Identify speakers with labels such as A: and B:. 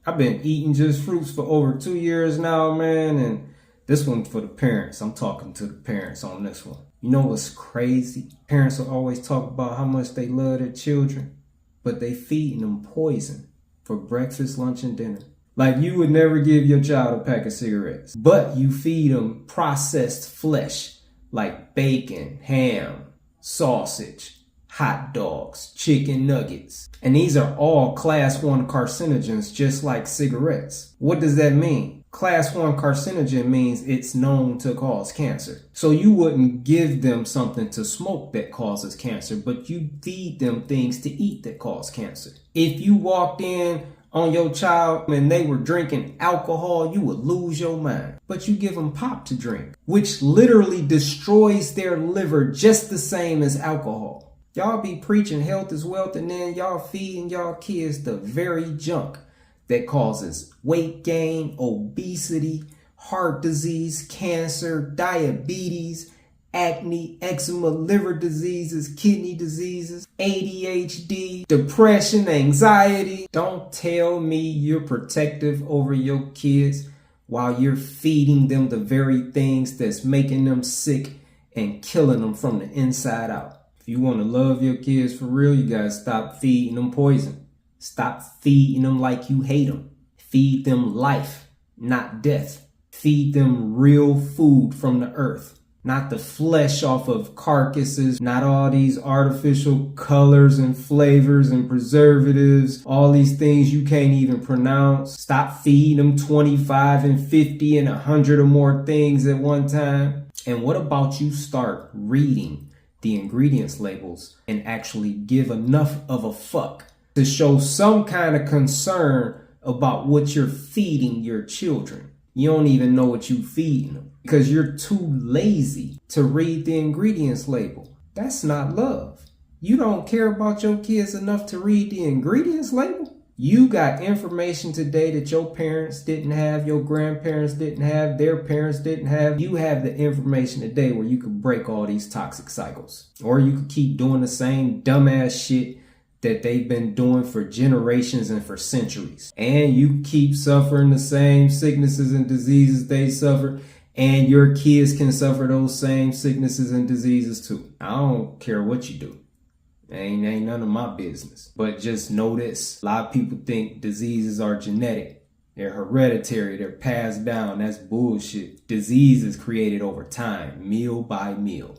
A: I've been eating just fruits for over 2 years now, man, and this one's for the parents. I'm talking to the parents on this one. You know what's crazy? Parents will always talk about how much they love their children, but they feeding them poison for breakfast, lunch, and dinner. Like you would never give your child a pack of cigarettes, but you feed them processed flesh like bacon, ham, sausage, hot dogs, chicken nuggets. And these are all class 1 carcinogens, just like cigarettes. What does that mean? Class 1 carcinogen means it's known to cause cancer. So you wouldn't give them something to smoke that causes cancer, but you feed them things to eat that cause cancer. If you walked in on your child and they were drinking alcohol, you would lose your mind. But you give them pop to drink, which literally destroys their liver just the same as alcohol. Y'all be preaching health is wealth, and then y'all feeding y'all kids the very junk that causes weight gain, obesity, heart disease, cancer, diabetes, acne, eczema, liver diseases, kidney diseases, ADHD, depression, anxiety. Don't tell me you're protective over your kids while you're feeding them the very things that's making them sick and killing them from the inside out. If you want to love your kids for real, you gotta stop feeding them poison. Stop feeding them like you hate them. Feed them life, not death. Feed them real food from the earth, not the flesh off of carcasses, not all these artificial colors and flavors and preservatives, all these things you can't even pronounce. Stop feeding them 25 and 50 and 100 or more things at one time. And what about you start reading the ingredients labels and actually give enough of a fuck to show some kind of concern about what you're feeding your children? You don't even know what you're feeding them because you're too lazy to read the ingredients label. That's not love. You don't care about your kids enough to read the ingredients label? You got information today that your parents didn't have, your grandparents didn't have, their parents didn't have. You have the information today where you can break all these toxic cycles. Or you could keep doing the same dumbass shit that they've been doing for generations and for centuries. And you keep suffering the same sicknesses and diseases they suffer, and your kids can suffer those same sicknesses and diseases too. I don't care what you do. Ain't none of my business. But just know this. A lot of people think diseases are genetic. They're hereditary. They're passed down. That's bullshit. Disease is created over time, meal by meal.